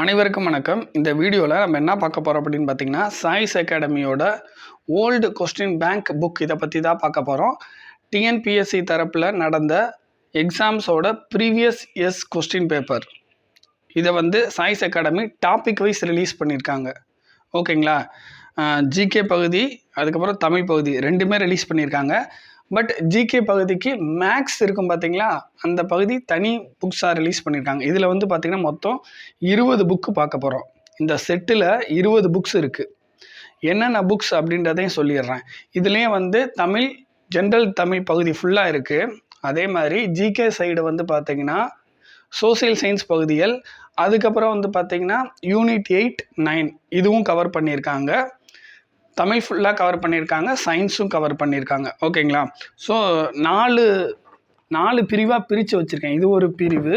அனைவருக்கும் வணக்கம். இந்த வீடியோவில் நம்ம என்ன பார்க்க போகிறோம் அப்படின்னு பார்த்தீங்கன்னா, சாய்ஸ் அகாடமியோட ஓல்டு கொஸ்டின் பேங்க் புக் இதை பற்றி தான் பார்க்க போகிறோம். டிஎன்பிஎஸ்சி தரப்பில் நடந்த எக்ஸாம்ஸோட ப்ரீவியஸ் இயர்ஸ் கொஸ்டின் பேப்பர் இதை choice academy topic wise release பண்ணியிருக்காங்க. ஓகேங்களா? ஜிகே பகுதி அதுக்கப்புறம் தமிழ் பகுதி ரெண்டுமே ரிலீஸ் பண்ணியிருக்காங்க. பட் ஜிகே பகுதிக்கு மேக்ஸ் இருக்கும் பார்த்தீங்களா, அந்த பகுதி தனி புக்ஸாக ரிலீஸ் பண்ணியிருக்காங்க. இதில் பார்த்தீங்கன்னா மொத்தம் 20 புக்கு பார்க்க போகிறோம். இந்த செட்டில் 20 புக்ஸ் இருக்குது. என்னென்ன புக்ஸ் அப்படின்றதையும் சொல்லிடுறேன். இதுலேயும் தமிழ் ஜென்ரல் தமிழ் பகுதி ஃபுல்லாக இருக்குது. அதே மாதிரி ஜிகே சைடு பார்த்தீங்கன்னா சோசியல் சயின்ஸ் பகுதிகள், அதுக்கப்புறம் பார்த்தீங்கன்னா யூனிட் 8, 9 இதுவும் கவர் பண்ணியிருக்காங்க. தமிழ் ஃபுல்லாக கவர் பண்ணியிருக்காங்க, சயின்ஸும் கவர் பண்ணியிருக்காங்க. ஓகேங்களா? ஸோ நாலு பிரிவாக பிரித்து வச்சுருக்கேன். இது ஒரு பிரிவு,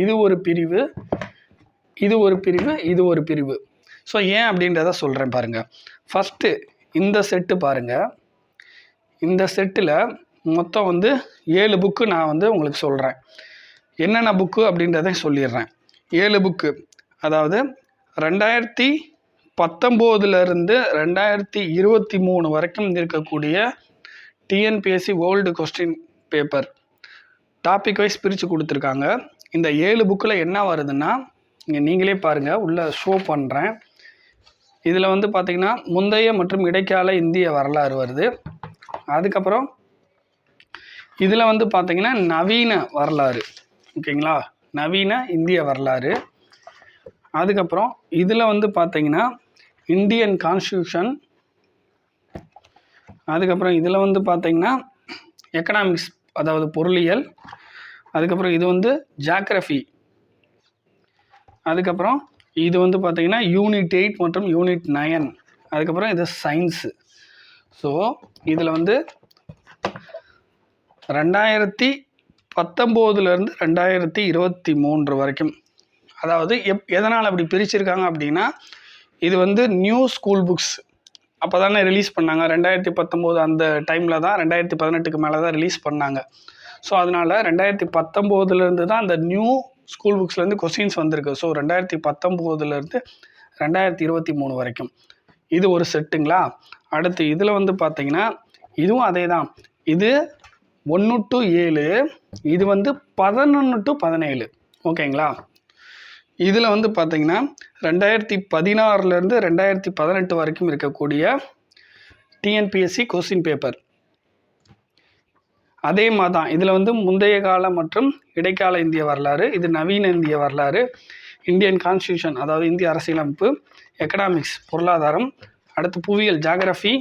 இது ஒரு பிரிவு, இது ஒரு பிரிவு, இது ஒரு பிரிவு. ஸோ ஏன் அப்படின்றத சொல்கிறேன் பாருங்கள். ஃபஸ்ட்டு இந்த செட்டு பாருங்கள். இந்த செட்டில் மொத்தம் 7 புக்கு நான் உங்களுக்கு சொல்கிறேன். என்னென்ன புக்கு அப்படின்றத சொல்லிடுறேன். 7 புக்கு, அதாவது 2019 2023 வரைக்கும் இருக்கக்கூடிய TNPSC old question paper topic wise பிரித்து கொடுத்துருக்காங்க. இந்த 7 புக்கில் என்ன வருதுன்னா, இங்கே நீங்களே பாருங்கள், உள்ளே ஷோ பண்ணுறேன். இதில் பார்த்தீங்கன்னா முந்தைய மற்றும் இடைக்கால இந்திய வரலாறு வருது. அதுக்கப்புறம் இதில் பார்த்தீங்கன்னா நவீன வரலாறு. ஓகேங்களா? நவீன இந்திய வரலாறு. அதுக்கப்புறம் இதில் பார்த்தீங்கன்னா இந்தியன் கான்ஸ்டியூஷன். அதுக்கப்புறம் இதில் பார்த்தீங்கன்னா எக்கனாமிக்ஸ், அதாவது பொருளியல். அதுக்கப்புறம் இது ஜியாகிரஃபி. அதுக்கப்புறம் இது பார்த்தீங்கன்னா யூனிட் 8 மற்றும் யூனிட் 9. அதுக்கப்புறம் இது சயின்ஸு. ஸோ இதில் 2019 2023 வரைக்கும், அதாவது எதனால் அப்படி பிரிச்சிருக்காங்க அப்படின்னா, இது நியூ ஸ்கூல் புக்ஸ் அப்போ தானே ரிலீஸ் பண்ணாங்க. 2019 அந்த டைமில் தான், 2018க்கு மேலே தான் ரிலீஸ் பண்ணாங்க. ஸோ அதனால் 2019 தான் அந்த நியூ ஸ்கூல் புக்ஸ்லேருந்து கொஸ்டின்ஸ் வந்திருக்கு. ஸோ 2019 2023 வரைக்கும் இது ஒரு செட்டுங்களா. அடுத்து இதில் பார்த்தீங்கன்னா இதுவும் அதே தான். இது 1 to 7, இது 11 to 17. ஓகேங்களா? இதில் பார்த்தீங்கன்னா 2016 2018 வரைக்கும் இருக்கக்கூடிய டிஎன்பிஎஸ்சி கொஸ்டின் பேப்பர் அதே மாதிரி தான். இதில் முந்தைய கால மற்றும் இடைக்கால இந்திய வரலாறு, இது நவீன இந்திய வரலாறு, இந்தியன் கான்ஸ்டியூஷன் அதாவது இந்திய அரசியலமைப்பு, எக்கனாமிக்ஸ் பொருளாதாரம், அடுத்து புவியியல் ஜியாகிரஃபி,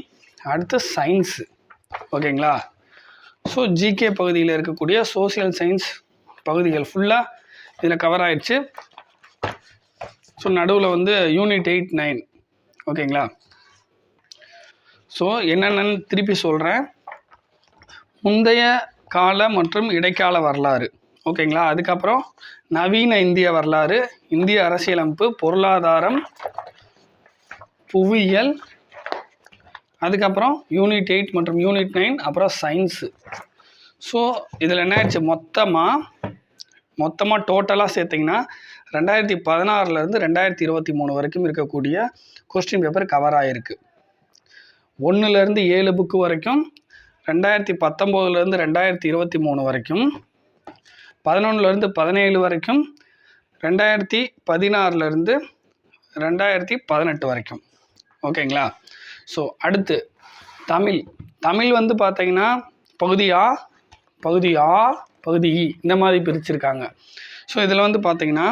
அடுத்து சயின்ஸு. ஓகேங்களா? ஸோ ஜிகே பகுதியில் இருக்கக்கூடிய சோசியல் சயின்ஸ் பகுதிகள் ஃபுல்லாக இதில் கவர் ஆயிடுச்சு. ஸோ நடுவில் யூனிட் 8, 9. ஓகேங்களா? ஸோ என்னென்னு திருப்பி சொல்கிறேன். முந்தைய கால மற்றும் இடைக்கால வரலாறு. ஓகேங்களா? அதுக்கப்புறம் நவீன இந்திய வரலாறு, இந்திய அரசியலமைப்பு, பொருளாதாரம், புவியியல், அதுக்கப்புறம் யூனிட் 8 மற்றும் யூனிட் 9, அப்புறம் சயின்ஸு. ஸோ இதில் என்ன ஆயிடுச்சு, மொத்தமாக டோட்டலாக சேர்த்திங்கன்னா 2016 2023 வரைக்கும் இருக்கக்கூடிய கொஸ்டின் பேப்பர் கவர் ஆகிருக்கு. 1 to 7 புக்கு வரைக்கும், 2019 2023 வரைக்கும், 11 to 17 வரைக்கும், 2016 2018 வரைக்கும். ஓகேங்களா? ஸோ அடுத்து தமிழ் பார்த்தீங்கன்னா பகுதி ஆ, பகுதி இ இந்த மாதிரி பிரிச்சிருக்காங்க. ஸோ இதில் பார்த்தீங்கன்னா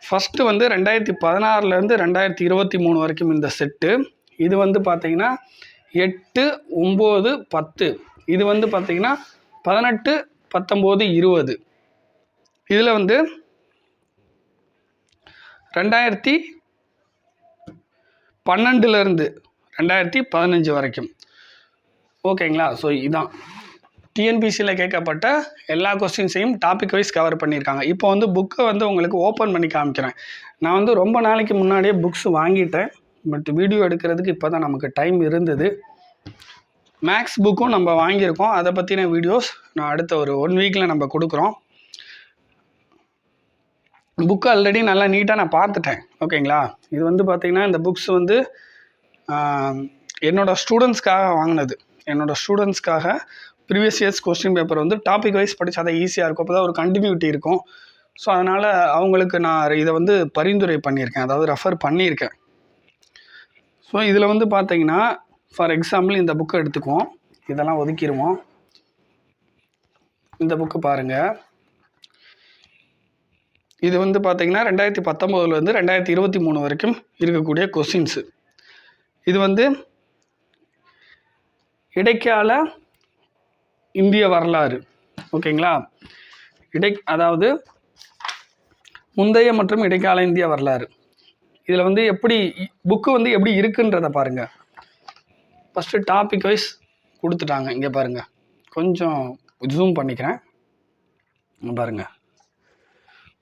ஃபஸ்ட்டு 2016 2023 வரைக்கும் இந்த செட்டு. இது பார்த்தீங்கன்னா 8, 9, 10. இது பார்த்தீங்கன்னா 18, 19, 20. இதில் 2012 2015 வரைக்கும். ஓகேங்களா? ஸோ இதான் டிஎன்பிசியில் கேட்கப்பட்ட எல்லா கொஸ்டின்ஸையும் டாபிக் வைஸ் கவர் பண்ணியிருக்காங்க. இப்போ புக்கை உங்களுக்கு ஓப்பன் பண்ணி காமிக்கிறேன். நான் ரொம்ப நாளைக்கு முன்னாடியே புக்ஸ் வாங்கிட்டேன். பட் வீடியோ எடுக்கிறதுக்கு இப்போ தான் நமக்கு டைம் இருந்தது. மேக்ஸ் புக்கும் நம்ம வாங்கியிருக்கோம். அதை பற்றின வீடியோஸ் நான் அடுத்த ஒரு 1 வீக்கில் நம்ம கொடுக்குறோம். புக்கு ஆல்ரெடி நல்லா நீட்டாக நான் பார்த்துட்டேன். ஓகேங்களா? இது வந்து பார்த்திங்கன்னா இந்த புக்ஸ் வந்து என்னோடய ஸ்டூடெண்ட்ஸ்க்காக வாங்கினது. என்னோடய ஸ்டூடெண்ட்ஸ்க்காக ப்ரீவியஸ் இயர்ஸ் கொஸ்டின் பேப்பர் வந்து டாபிக் வைஸ் படித்தா தான் ஈஸியாக இருக்கும். அப்போ தான் ஒரு கண்டினியூட்டி இருக்கும். ஸோ அதனால் அவங்களுக்கு நான் இதை வந்து பரிந்துரை பண்ணியிருக்கேன், அதாவது ரெஃபர் பண்ணியிருக்கேன். ஸோ இதில் வந்து பார்த்திங்கன்னா ஃபார் எக்ஸாம்பிள் இந்த புக்கை எடுத்துக்குவோம். இதெல்லாம் ஒதுக்கிடுவோம். இந்த புக்கு பாருங்கள். இது வந்து பார்த்திங்கன்னா 2019 2023 வரைக்கும் இருக்கக்கூடிய கொஸ்டின்ஸு. இது வந்து இடைக்கால இந்திய வரலாறு. ஓகேங்களா? அதாவது முந்தைய மற்றும் இடைக்கால இந்திய வரலாறு. இதில் வந்து எப்படி புக்கு வந்து எப்படி இருக்குன்றதை பாருங்கள். ஃபஸ்ட்டு டாபிக் வைஸ் கொடுத்துட்டாங்க. இங்கே பாருங்கள், கொஞ்சம் ஜூம் பண்ணிக்கிறேன். பாருங்கள்,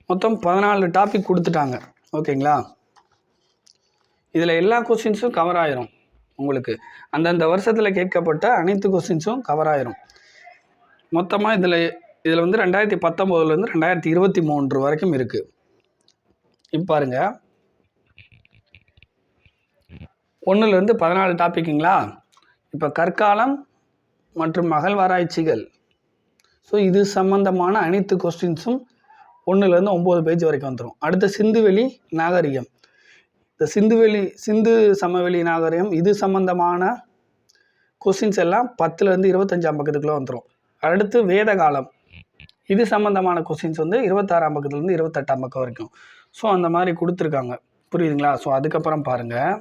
மொத்தம் 14 டாபிக் கொடுத்துட்டாங்க. ஓகேங்களா? இதில் எல்லா கொஸ்டின்ஸும் கவர் ஆயிரும். உங்களுக்கு அந்தந்த வருஷத்தில் கேட்கப்பட்ட அனைத்து கொஸ்டின்ஸும் கவர் ஆயிரும். மொத்தமாக இதில் வந்து 2019 2023 வரைக்கும் இருக்குது. இப்போ பாருங்கள், 1 14 டாபிக்குங்களா? இப்போ கற்காலம் மற்றும் அகழ்வாராய்ச்சிகள். ஸோ இது சம்பந்தமான அனைத்து கொஸ்டின்ஸும் 1 9 பேஜ் வரைக்கும் வந்துடும். அடுத்த சிந்துவெளி நாகரிகம். இந்த சிந்து சமவெளி நாகரிகம் இது சம்பந்தமான கொஸ்டின்ஸ் எல்லாம் 10 25 பக்கத்துக்குள்ளே வந்துடும். அடுத்து வேத காலம். இது சம்பந்தமான கொஸ்டின்ஸ் வந்து 26 பக்கத்துலேருந்து 28 பக்கம் வரைக்கும். ஸோ அந்த மாதிரி கொடுத்துருக்காங்க. புரியுதுங்களா? ஸோ அதுக்கப்புறம் பாருங்கள்,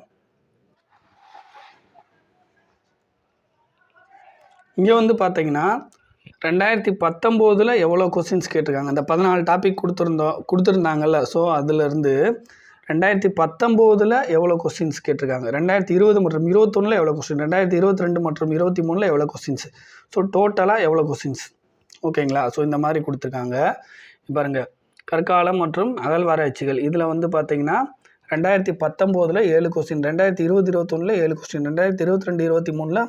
இங்கே வந்து பார்த்தீங்கன்னா 2019 எவ்வளோ கொஸ்டின்ஸ் கேட்டிருக்காங்க. அந்த 14 டாபிக் கொடுத்துருந்தாங்கல்ல. ஸோ அதிலிருந்து 2019 எவ்வளோ கொஸ்டின்ஸ் கேட்டிருக்காங்க, 2020 மற்றும் 2021 எவ்வளோ கொஸ்டின், 2022 மற்றும் 2023 எவ்வளோ கொஸ்டின்ஸ், ஸோ டோட்டலாக எவ்வளோ கொஸ்டின்ஸ். ஓகேங்களா? ஸோ இந்த மாதிரி கொடுத்துருக்காங்க. பாருங்கள், கற்காலம் மற்றும் அகழ்வாராய்ச்சிகள். இதில் வந்து பார்த்தீங்கன்னா 2019 7 கொஸ்டின், 2020 21 7 கொஸ்டின், 2022 23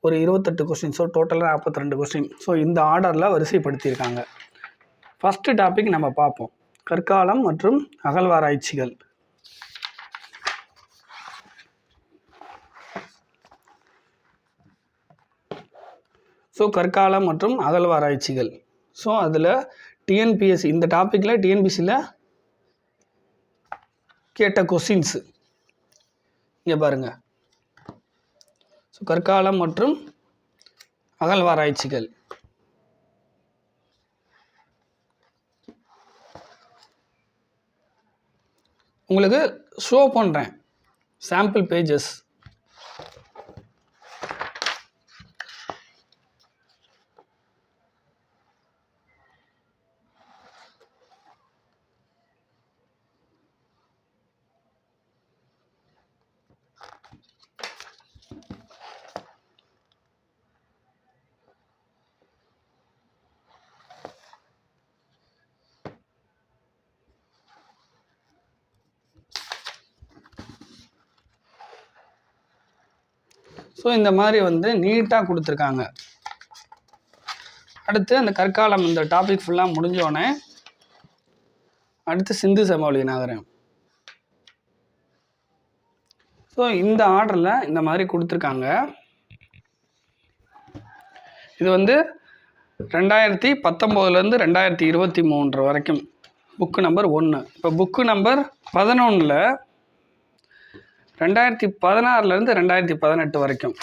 ஒரு 28 கொஸ்டின். ஸோ டோட்டலாக 42 கொஸ்டின். ஸோ இந்த ஆர்டரில் வரிசைப்படுத்தியிருக்காங்க. ஃபஸ்ட்டு டாபிக் நம்ம பார்ப்போம், கற்காலம் மற்றும் அகழ்வாராய்ச்சிகள். ஸோ கற்காலம் மற்றும் அகழ்வாராய்ச்சிகள். ஸோ அதில் டிஎன்பிஎஸ்சி இந்த டாப்பிக்கில் டிஎன்பிஎஸ்சியில் கேட்ட கொஸ்டின்ஸு இங்கே பாருங்கள். ஸோ கற்காலம் மற்றும் அகழ்வாராய்ச்சிகள். உங்களுக்கு ஷோ பண்ணுறேன் சாம்பிள் பேஜஸ். ஸோ இந்த மாதிரி வந்து நீட்டாக கொடுத்துருக்காங்க. அடுத்து அந்த கற்காலம் இந்த டாபிக் ஃபுல்லாக முடிஞ்சோடனே அடுத்து சிந்து சமவெளி நாகரிகம். ஸோ இந்த ஆர்டரில் இந்த மாதிரி கொடுத்துருக்காங்க. இது வந்து 2019 2023 வரைக்கும் புக்கு நம்பர் 1. இப்போ புக்கு நம்பர் 11 2016 2018 வரைக்கும்.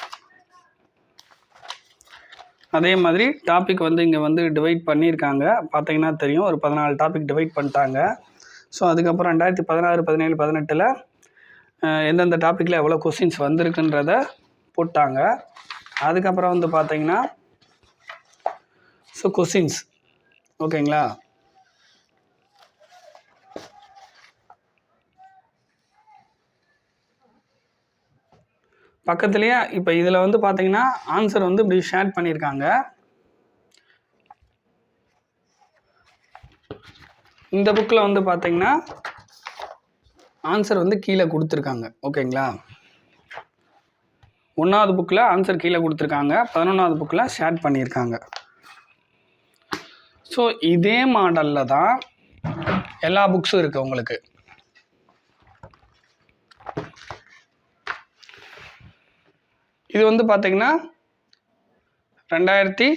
அதே மாதிரி டாபிக் வந்து இங்கே வந்து டிவைட் பண்ணியிருக்காங்க. பார்த்தீங்கன்னா தெரியும், ஒரு 14 டாபிக் டிவைட் பண்ணிட்டாங்க. ஸோ அதுக்கப்புறம் 2016 17 18 எந்தெந்த டாப்பிக்கில் எவ்வளோ கொஸ்டின்ஸ் வந்திருக்குன்றத போட்டாங்க. அதுக்கப்புறம் வந்து பார்த்தீங்கன்னா ஸோ கொஸ்டின்ஸ். ஓகேங்களா? பக்கத்துலேயே இப்போ இதில் வந்து பார்த்தீங்கன்னா ஆன்சர் வந்து இப்படி ஷேர் பண்ணியிருக்காங்க. இந்த புக்கில் வந்து பார்த்தீங்கன்னா ஆன்சர் வந்து கீழே கொடுத்துருக்காங்க. ஓகேங்களா? 1வது புக்கில் ஆன்சர் கீழே கொடுத்துருக்காங்க, 11வது புக்கில் ஷேர் பண்ணியிருக்காங்க. ஸோ இதே மாடலில் தான் எல்லா புக்ஸும் இருக்குது உங்களுக்கு. இது வந்து பார்த்திங்கன்னா 2019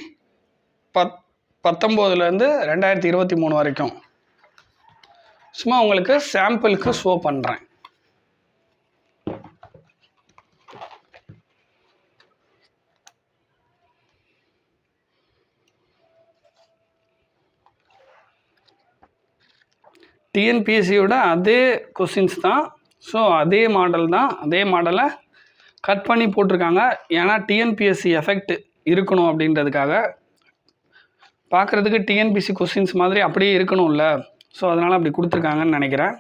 2023 வரைக்கும் சும்மா உங்களுக்கு சாம்பிளுக்கு ஷோ பண்ணுறேன். டிஎன்பிஎஸ்சியோட அதே கொஸ்டின்ஸ் தான். ஸோ அதே மாடல் தான், அதே மாடலை கட் பண்ணி போட்டிருக்காங்க. ஏன்னா டிஎன்பிஎஸ்சி எஃபெக்ட் இருக்கணும் அப்படின்றதுக்காக. பார்க்குறதுக்கு டிஎன்பிஎஸ்சி கொஸ்டின்ஸ் மாதிரி அப்படியே இருக்கணும்ல, ஸோ அதனால் அப்படி கொடுத்துருக்காங்கன்னு நினைக்கிறேன்.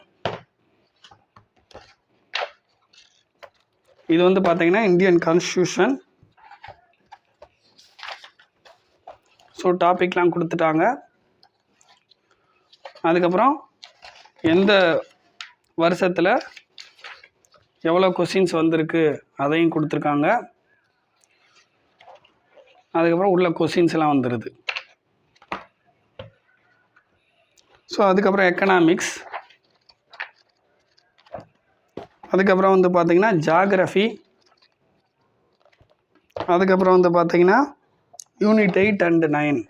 இது வந்து பார்த்திங்கன்னா இந்தியன் கான்ஸ்டியூஷன். ஸோ டாபிக்லாம் கொடுத்துட்டாங்க. அதுக்கப்புறம் எந்த வருஷத்தில் எவ்வளோ கொஸ்டின்ஸ் வந்திருக்கு அதையும் கொடுத்துருக்காங்க. அதுக்கப்புறம் உள்ள கொஸ்டின்ஸ்லாம் வந்துடுது. ஸோ அதுக்கப்புறம் எக்கனாமிக்ஸ், அதுக்கப்புறம் வந்து பார்த்திங்கன்னா ஜாகிரஃபி, அதுக்கப்புறம் வந்து பார்த்திங்கன்னா யூனிட் 8 and 9.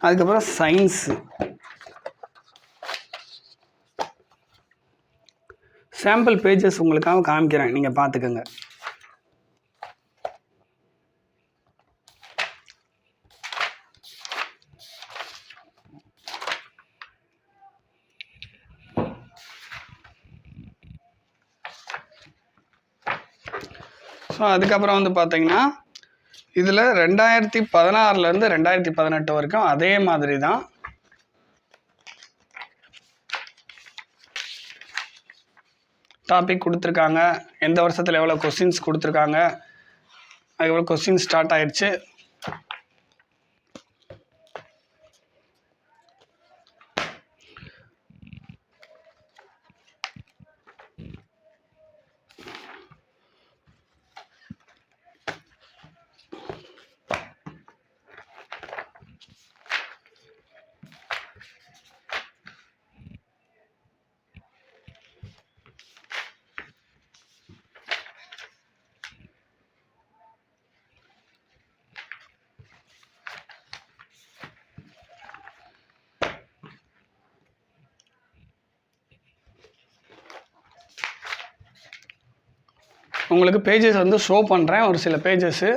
அதுக்கப்புறம் சயின்ஸு. சாம்பிள் பேஜஸ் உங்களுக்காக காமிக்கிறேன், நீங்கள் பார்த்துக்கோங்க. ஸோ அதுக்கப்புறம் வந்து பார்த்தீங்கன்னா இதில் 2016 2018 வரைக்கும் அதே மாதிரி தான். டாபிக் கொடுத்துருக்காங்க, எந்த வருஷத்தில் எவ்வளோ கொஸ்டின்ஸ் கொடுத்துருக்காங்க, அதுக்கப்புறம் கொஸ்டின் ஸ்டார்ட் ஆயிடுச்சு. உங்களுக்கு பேஜஸ் வந்து ஷோ பண்ணுறேன், ஒரு சில பேஜஸ்ஸு.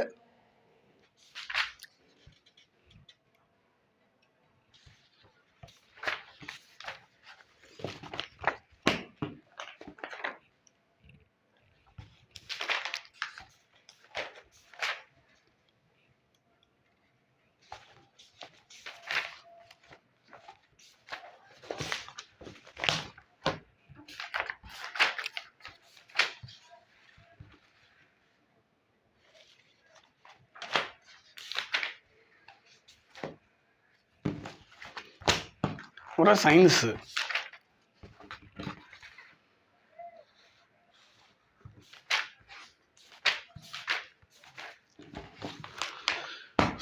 ஒரு சயின்ஸு.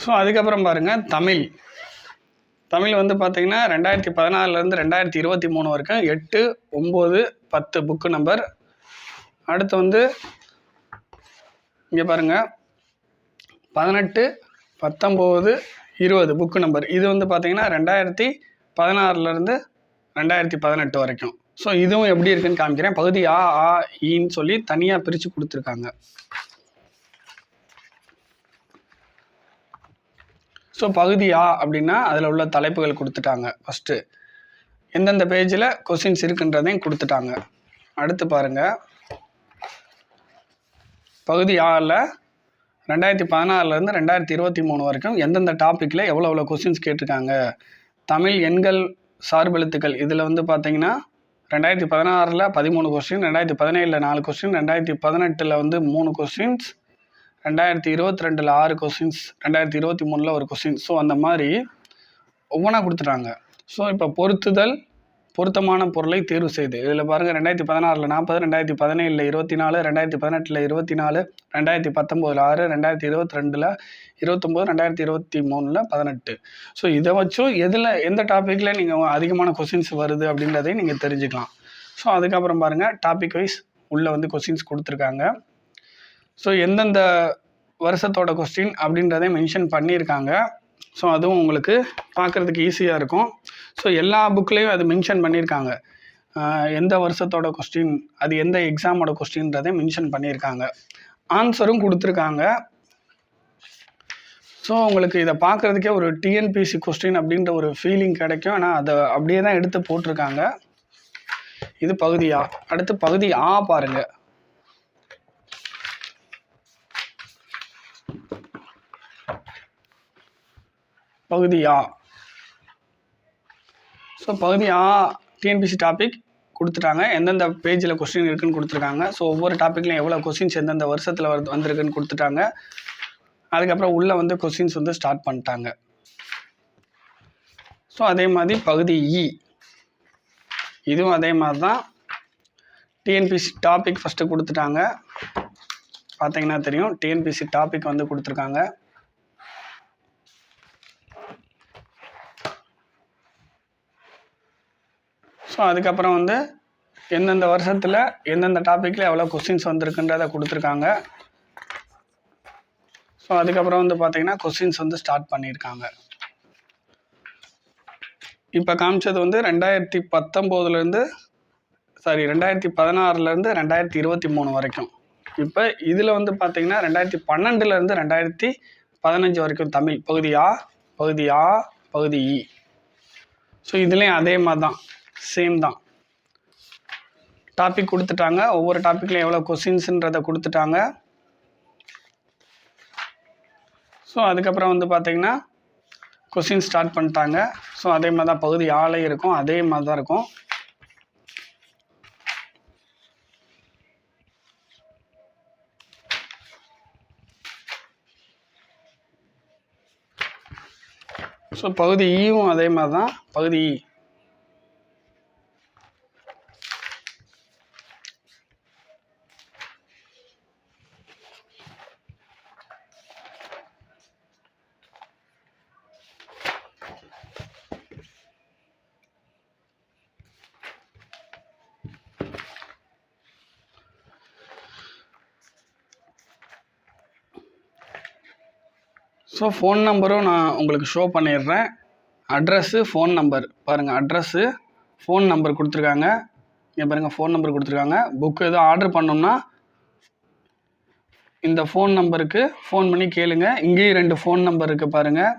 ஸோ அதுக்கப்புறம் பாருங்கள் தமிழ். தமிழ் வந்து பார்த்திங்கன்னா 2014 2023 வரைக்கும் 8, 9, 10 புக்கு நம்பர். அடுத்து வந்து இங்கே பாருங்கள் 18, 19, 20 புக்கு நம்பர். இது வந்து பார்த்திங்கன்னா 2016 2018 வரைக்கும். ஸோ இதுவும் எப்படி இருக்குன்னு காமிக்கிறேன். பகுதி ஆ, ஆ, ஈன்னு சொல்லி தனியாக பிரித்து கொடுத்துருக்காங்க. ஸோ பகுதி ஆ அப்படின்னா அதில் உள்ள தலைப்புகள் கொடுத்துட்டாங்க. ஃபஸ்ட்டு எந்தெந்த பேஜில் கொஸ்டின்ஸ் இருக்குன்றதையும் கொடுத்துட்டாங்க. அடுத்து பாருங்கள், பகுதி ஆவில் 2014 2023 வரைக்கும் எந்தெந்த டாப்பிக்கில் எவ்வளோ கொஸ்டின்ஸ் கேட்டிருக்காங்க. தமிழ் எண்கள் சார்பெழுத்துக்கள் இதில் வந்து பார்த்தீங்கன்னா 2016 13 கொஸ்டின், 2017 4 கொஸ்டின், 2018 வந்து 3 கொஸ்டின்ஸ், 2022 6 கொஸ்டின்ஸ், 2023 1 கொஸ்டின். ஸோ அந்த மாதிரி ஒவ்வொன்றா கொடுத்துட்டாங்க. ஸோ இப்போ பொருத்துதல், பொருத்தமான பொருளை தேர்வு செய்து. இதில் பாருங்கள் 2016 40, 2017 24, 2018 24, 2019 6, 2022 29, 2023 18. ஸோ இதை வச்சும் எந்த டாப்பிக்கில் நீங்கள் அதிகமான கொஸ்டின்ஸ் வருது அப்படின்றதையும் நீங்கள் தெரிஞ்சுக்கலாம். ஸோ அதுக்கப்புறம் பாருங்கள் டாபிக் வைஸ் உள்ளே வந்து கொஸ்டின்ஸ் கொடுத்துருக்காங்க. ஸோ எந்தெந்த வருஷத்தோட கொஸ்டின் அப்படின்றதை மென்ஷன் பண்ணியிருக்காங்க. ஸோ அதுவும் உங்களுக்கு பார்க்குறதுக்கு ஈஸியாக இருக்கும். ஸோ எல்லா புக்லேயும் அது மென்ஷன் பண்ணியிருக்காங்க. எந்த வருஷத்தோட கொஸ்டின், அது எந்த எக்ஸாமோட கொஸ்டின்றதை மென்ஷன் பண்ணியிருக்காங்க. ஆன்சரும் கொடுத்துருக்காங்க. ஸோ உங்களுக்கு இதை பார்க்குறதுக்கே ஒரு டிஎன்பிஎஸ்சி கொஸ்டின் அப்படின்ற ஒரு ஃபீலிங் கிடைக்கும். ஆனால் அதை அப்படியே தான் எடுத்து போட்டிருக்காங்க. இது பகுதி ஆ. அடுத்து பகுதி ஆ பாருங்கள். பகுதி ஆ. ஸோ பகுதி ஆ டிஎன்பிஎஸ்சி டாபிக் கொடுத்துட்டாங்க. எந்தெந்த பேஜில் கொஸ்டின் இருக்குதுன்னு கொடுத்துருக்காங்க. ஸோ ஒவ்வொரு டாப்பிக்லையும் எவ்வளோ கொஸ்டின்ஸ் எந்தெந்த வருஷத்தில் வந்திருக்குன்னு கொடுத்துட்டாங்க. அதுக்கப்புறம் உள்ளே வந்து கொஸ்டின்ஸ் வந்து ஸ்டார்ட் பண்ணிட்டாங்க. ஸோ அதே மாதிரி பகுதி இ, இதுவும் அதே மாதிரி தான். டிஎன்பிஎஸ்சி டாபிக் ஃபஸ்ட்டு கொடுத்துட்டாங்க. பார்த்தீங்கன்னா தெரியும், டிஎன்பிஎஸ்சி டாபிக் வந்து கொடுத்துருக்காங்க. ஸோ அதுக்கப்புறம் வந்து எந்தெந்த வருஷத்தில் எந்தெந்த டாப்பிக்கில் எவ்வளோ கொஸ்டின்ஸ் வந்திருக்குன்றதை கொடுத்துருக்காங்க. ஸோ அதுக்கப்புறம் வந்து பார்த்திங்கன்னா கொஸ்டின்ஸ் வந்து ஸ்டார்ட் பண்ணியிருக்காங்க. இப்போ காமிச்சது வந்து 2016 2023 வரைக்கும். இப்போ இதில் வந்து பார்த்திங்கன்னா 2012 2015 வரைக்கும் தமிழ் பகுதி ஆ, பகுதி இ. ஸோ இதுலேயும் அதே மாதிரி தான், சேம் தான். டாபிக் கொடுத்துட்டாங்க. ஒவ்வொரு டாப்பிக்லையும் எவ்வளோ கொஸ்டின்ஸுன்றதை கொடுத்துட்டாங்க. ஸோ அதுக்கப்புறம் வந்து பார்த்திங்கன்னா கொஸ்டின் ஸ்டார்ட் பண்ணிட்டாங்க. ஸோ அதே மாதிரி தான் பகுதி ஆளே இருக்கும், அதே மாதிரி தான் இருக்கும். ஸோ பகுதி ஈவும் அதே மாதிரி தான். பகுதி இ. ஸோ ஃபோன் நம்பரும் நான் உங்களுக்கு ஷோ பண்ணிடுறேன். அட்ரஸ்ஸு, ஃபோன் நம்பர் பாருங்கள். அட்ரஸ்ஸு, ஃபோன் நம்பர் கொடுத்துருக்காங்க. இங்கே பாருங்கள், ஃபோன் நம்பர் கொடுத்துருக்காங்க. புக்கு எதுவும் ஆர்டர் பண்ணோம்னா இந்த ஃபோன் நம்பருக்கு ஃபோன் பண்ணி கேளுங்க. இங்கேயும் 2 ஃபோன் நம்பர் இருக்குது பாருங்கள்.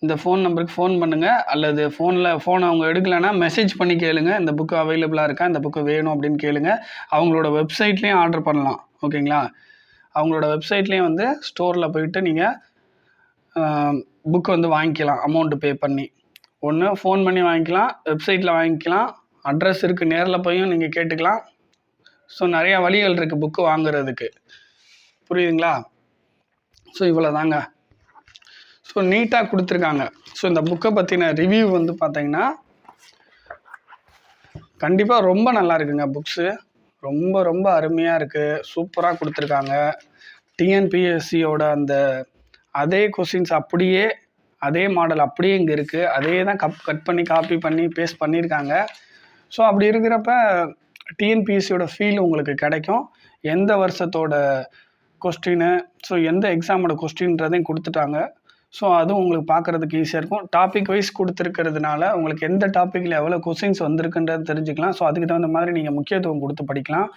இந்த ஃபோன் நம்பருக்கு ஃபோன் பண்ணுங்கள். அல்லது ஃபோன் அவங்க எடுக்கலைன்னா மெசேஜ் பண்ணி கேளுங்க. இந்த புக்கு அவைலபிளாக இருக்கா, இந்த புக்கு வேணும் அப்படின்னு கேளுங்க. அவங்களோட வெப்சைட்லேயும் ஆர்டர் பண்ணலாம். ஓகேங்களா? அவங்களோட வெப்சைட்லேயும் வந்து ஸ்டோரில் போயிட்டு நீங்கள் புக்கு வந்து வாங்கிக்கலாம். அமௌண்ட்டு பே பண்ணி ஒன்று ஃபோன் பண்ணி வாங்கிக்கலாம், வெப்சைட்டில் வாங்கிக்கலாம். அட்ரஸ் இருக்குது, நேரில் போயும் நீங்கள் கேட்டுக்கலாம். ஸோ நிறையா வழிகள் இருக்குது புக்கு வாங்குறதுக்கு. புரியுதுங்களா? ஸோ இவ்வளோ தாங்க. ஸோ நீட்டாக கொடுத்துருக்காங்க. ஸோ இந்த புக்கை பற்றின ரிவ்யூ வந்து பார்த்தீங்கன்னா கண்டிப்பாக ரொம்ப நல்லா இருக்குங்க. புக்ஸு ரொம்ப ரொம்ப அருமையாக இருக்குது, சூப்பராக கொடுத்துருக்காங்க. டிஎன்பிஎஸ்சியோட அந்த அதே கொஸ்டின்ஸ் அப்படியே, அதே மாடல் அப்படியே இங்கே இருக்குது. அதே தான் கட் பண்ணி காப்பி பண்ணி பேஸ்ட் பண்ணியிருக்காங்க. ஸோ அப்படி இருக்கிறப்ப டிஎன்பிஎஸ்சியோட ஃபீல் உங்களுக்கு கிடைக்கும். எந்த வருஷத்தோட கொஸ்டின்னு, ஸோ எந்த எக்ஸாமோட கொஸ்டின்றதையும் கொடுத்துட்டாங்க. ஸோ அதுவும் உங்களுக்கு பார்க்குறதுக்கு ஈஸியாக இருக்கும். டாபிக் வைஸ் கொடுத்துருக்கிறதுனால உங்களுக்கு எந்த டாப்பிக்கில் எவ்வளோ கொஸ்டின்ஸ் வந்திருக்குன்றது தெரிஞ்சுக்கலாம். ஸோ அதுக்கு தகுந்த மாதிரி நீங்கள் முக்கியத்துவம் கொடுத்து படிக்கலாம்.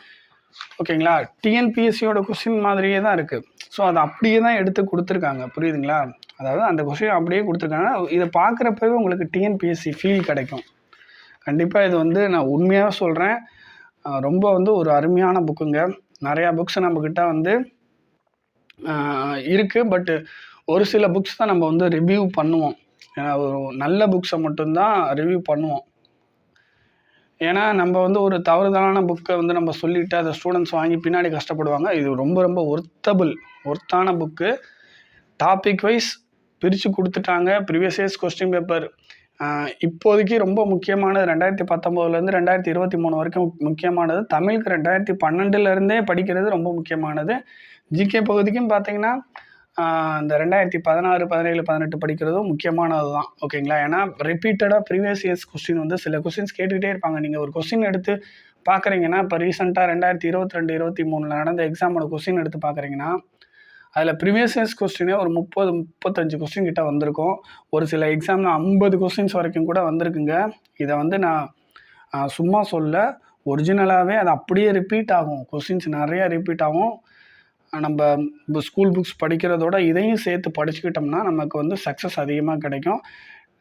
ஓகேங்களா? டிஎன்பிஎஸ்சியோட கொஸ்டின் மாதிரியே தான் இருக்குது. ஸோ அதை அப்படியே தான் எடுத்து கொடுத்துருக்காங்க. புரியுதுங்களா? அதாவது அந்த கொஸ்டின் அப்படியே கொடுத்துருக்காங்க. இதை பார்க்குறப்பவே உங்களுக்கு டிஎன்பிஎஸ்சி ஃபீல் கிடைக்கும். கண்டிப்பாக இது வந்து நான் உண்மையாக சொல்கிறேன், ரொம்ப வந்து ஒரு அருமையான புக்குங்க. நிறையா புக்ஸ் நம்மக்கிட்ட வந்து இருக்குது. பட்டு ஒரு சில புக்ஸ் தான் நம்ம வந்து ரிவ்யூ பண்ணுவோம். ஏன்னா ஒரு நல்ல புக்ஸை மட்டும்தான் ரிவ்யூ பண்ணுவோம். ஏன்னா நம்ம வந்து ஒரு தவறுதலான புக்கை வந்து நம்ம சொல்லிவிட்டு அதை ஸ்டூடெண்ட்ஸ் வாங்கி பின்னாடி கஷ்டப்படுவாங்க. இது ரொம்ப ரொம்ப ஒர்த்தான புக்கு. டாபிக் வைஸ் பிரித்து கொடுத்துட்டாங்க. ப்ரீவியஸ் இயர்ஸ் கொஸ்டின் பேப்பர் இப்போதைக்கு ரொம்ப முக்கியமானது 2019லேருந்து 2023 வரைக்கும் முக்கியமானது. தமிழுக்கு 2012லேருந்தே படிக்கிறது ரொம்ப முக்கியமானது. ஜிகே பகுதிக்கும் பார்த்தீங்கன்னா, இந்த 2016, 17, 18 படிக்கிறதும் முக்கியமானது தான். ஓகேங்களா? ஏன்னா ரிப்பீட்டடாக ப்ரீவியஸ் இயர்ஸ் கொஸ்டின் வந்து சில கொஸ்டின்ஸ் கேட்டுக்கிட்டே இருப்பாங்க. நீங்கள் ஒரு கொஸ்டின் எடுத்து பார்க்குறீங்கன்னா, இப்போ ரீசெண்டாக 2022, 23ல் நடந்த எக்ஸாமோட கொஸ்டின் எடுத்து பார்க்குறீங்கன்னா, அதில் ப்ரீவியஸ் இயர்ஸ் கொஸ்டினே ஒரு 30, 35 கொஸ்டின் கிட்ட வந்திருக்கும். ஒரு சில எக்ஸாமில் 50 கொஸ்டின்ஸ் வரைக்கும் கூட வந்திருக்குங்க. இதை வந்து நான் சும்மா சொல்ல, ஒரிஜினலாகவே அது அப்படியே ரிப்பீட் ஆகும். கொஸ்டின்ஸ் நிறையா ரிப்பீட் ஆகும். நம்ம ஸ்கூல் புக்ஸ் படிக்கிறதோட இதையும் சேர்த்து படிச்சுக்கிட்டோம்னா நமக்கு வந்து சக்ஸஸ் அதிகமாக கிடைக்கும்.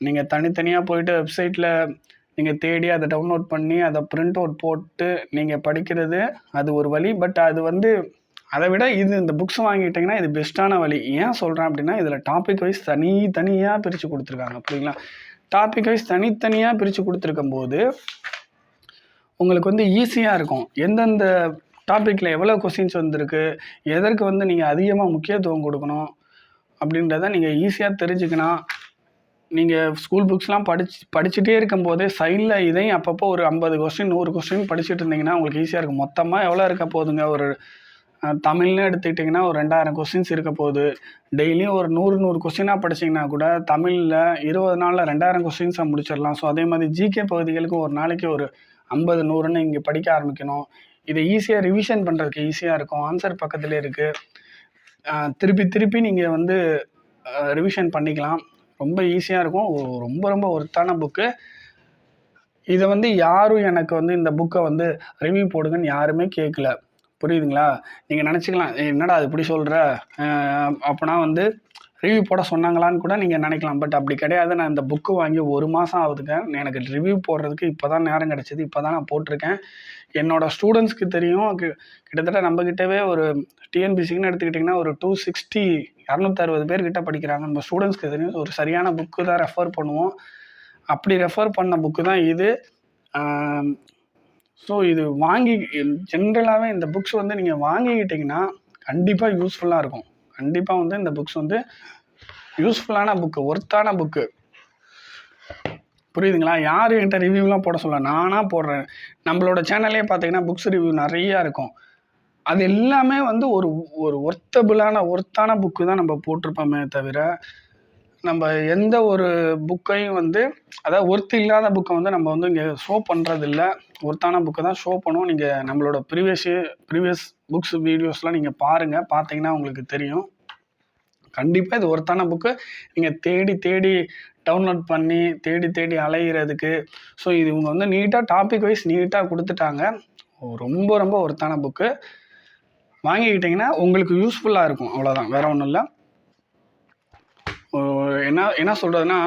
நீங்கள் தனித்தனியாக போயிட்டு வெப்சைட்டில் நீங்கள் தேடி அதை டவுன்லோட் பண்ணி அதை பிரிண்ட் அவுட் போட்டு நீங்கள் படிக்கிறது அது ஒரு வழி. பட் அது வந்து அதை விட இந்த புக்ஸ் வாங்கிட்டிங்கன்னா இது பெஸ்ட்டான வழி. ஏன் சொல்கிறேன் அப்படின்னா, இதில் டாபிக் வைஸ் தனியாக பிரித்து கொடுத்துருக்காங்க. புரியுங்களா? டாபிக் வைஸ் தனித்தனியாக பிரித்து கொடுத்துருக்கும் போது உங்களுக்கு வந்து ஈஸியாக இருக்கும். எந்தெந்த டாப்பிக்கில் எவ்வளோ கொஸ்டின்ஸ் வந்திருக்கு, எதற்கு வந்து நீங்கள் அதிகமாக முக்கியத்துவம் கொடுக்கணும் அப்படின்றத நீங்கள் ஈஸியாக தெரிஞ்சுக்கலாம். நீங்கள் ஸ்கூல் புக்ஸ்லாம் படிச்சுட்டே இருக்கும்போதே சைடில் இதையும் அப்பப்போ ஒரு 50 கொஸ்டின் 100 கொஸ்டின் படிச்சுட்டு இருந்தீங்கன்னா உங்களுக்கு ஈஸியாக இருக்கும். மொத்தமாக எவ்வளோ இருக்க போகுதுங்க, ஒரு தமிழ்னு எடுத்துக்கிட்டிங்கன்னா ஒரு 2000 கொஸ்டின்ஸ் இருக்க போகுது. டெய்லியும் ஒரு 100 கொஸ்டினாக படிச்சிங்கன்னா கூட தமிழில் 20 நாளில் 2000 கொஸ்டின்ஸை முடிச்சிடலாம். ஸோ அதே மாதிரி ஜிகே பகுதிகளுக்கு ஒரு நாளைக்கு ஒரு 50, 100ன்னு இங்கே படிக்க ஆரம்பிக்கணும். இதை ஈஸியாக ரிவிஷன் பண்ணுறதுக்கு ஈஸியாக இருக்கும். ஆன்சர் பக்கத்துலேயே இருக்குது. திருப்பி நீங்கள் வந்து ரிவிஷன் பண்ணிக்கலாம். ரொம்ப ஈஸியாக இருக்கும். ரொம்ப ஒர்த்தான புக்கு. இதை வந்து யாரும் எனக்கு வந்து இந்த புக்கை வந்து ரிவ்யூ போடுங்கன்னு யாருமே கேட்கல. புரியுதுங்களா? நீங்கள் நினச்சிக்கலாம், என்னடா அது இப்படி சொல்கிற, அப்போனா வந்து ரிவ்யூ போட சொன்னாங்களான்னு கூட நீங்கள் நினைக்கலாம். பட் அப்படி கிடையாது. நான் இந்த புக்கு வாங்கி 1 மாதம் ஆகுதுங்க. எனக்கு ரிவ்யூ போடுறதுக்கு இப்போ தான் நேரம் கிடச்சிது. இப்போ தான் நான் போட்டிருக்கேன். என்னோடய ஸ்டூடெண்ட்ஸ்க்கு தெரியும். கிட்டத்தட்ட நம்மக்கிட்டவே ஒரு டிஎன்பிசின்னு எடுத்துக்கிட்டிங்கன்னா ஒரு 260 பேர் கிட்ட படிக்கிறாங்க. நம்ம ஸ்டூடெண்ட்ஸ்க்கு தெரியும். ஒரு சரியான புக்கு தான் ரெஃபர் பண்ணுவோம். அப்படி ரெஃபர் பண்ண புக்கு தான் இது. ஸோ இது ஜென்ரலாகவே இந்த புக்ஸ் வந்து நீங்கள் வாங்கிக்கிட்டிங்கன்னா கண்டிப்பாக யூஸ்ஃபுல்லாக இருக்கும். கண்டிப்பாக வந்து இந்த புக்ஸ் வந்து யூஸ்ஃபுல்லான புக்கு, ஒர்த்தான புக்கு. புரியுதுங்களா? யாரும் என்கிட்ட ரிவ்யூலாம் போட சொல்ல, நானாக போடுறேன். நம்மளோட சேனல்லே பார்த்தீங்கன்னா புக்ஸ் ரிவ்யூ நிறையா இருக்கும். அது எல்லாமே வந்து ஒரு ஒர்த்தான புக்கு தான் நம்ம போட்டிருப்போமே தவிர, நம்ம எந்த ஒரு புக்கையும் வந்து அதாவது ஒர்த்து இல்லாத புக்கை வந்து நம்ம வந்து இங்கே ஷோ பண்ணுறதில்ல. ஒர்த்தான புக்கை தான் ஷோ பண்ணுவோம். நீங்கள் நம்மளோட ப்ரீவியஸ் புக்ஸ் வீடியோஸ்லாம் நீங்கள் பார்த்தீங்கன்னா உங்களுக்கு தெரியும். கண்டிப்பாக இது ஒர்த்தான புக்கு. நீங்கள் தேடி டவுன்லோட் பண்ணி தேடி அலைகிறதுக்கு. ஸோ இது இவங்க வந்து நீட்டாக டாபிக் வைஸ் நீட்டாக கொடுத்துட்டாங்க. ரொம்ப ஒர்த்தான புக்கு. வாங்கிக்கிட்டிங்கன்னா உங்களுக்கு யூஸ்ஃபுல்லாக இருக்கும். அவ்வளோதான், வேறு ஒன்றும் இல்லை. என்ன சொல்கிறதுனா,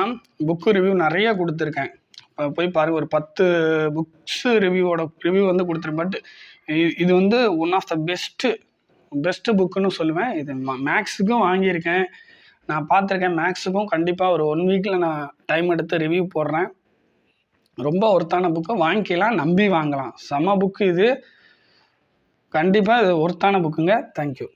புக்கு ரிவ்யூ நிறைய கொடுத்துருக்கேன். போய் பாருங்கள். ஒரு 10 புக்ஸு ரிவ்யூ வந்து கொடுத்துருக்கேன். பட் இது வந்து ஒன் ஆஃப் த பெஸ்ட்டு புக்குன்னு சொல்லுவேன். இது மேக்ஸுக்கும் வாங்கியிருக்கேன். நான் பார்த்துருக்கேன். மேக்ஸுக்கும் கண்டிப்பாக ஒரு 1 வீக்கில் நான் டைம் எடுத்து ரிவ்யூ போடுறேன். ரொம்ப ஒர்த்தான புக்கு. வாங்கிக்கலாம், நம்பி வாங்கலாம். செம புக்கு இது. கண்டிப்பாக இது ஒர்த்தான புக்குங்க. தேங்க்யூ.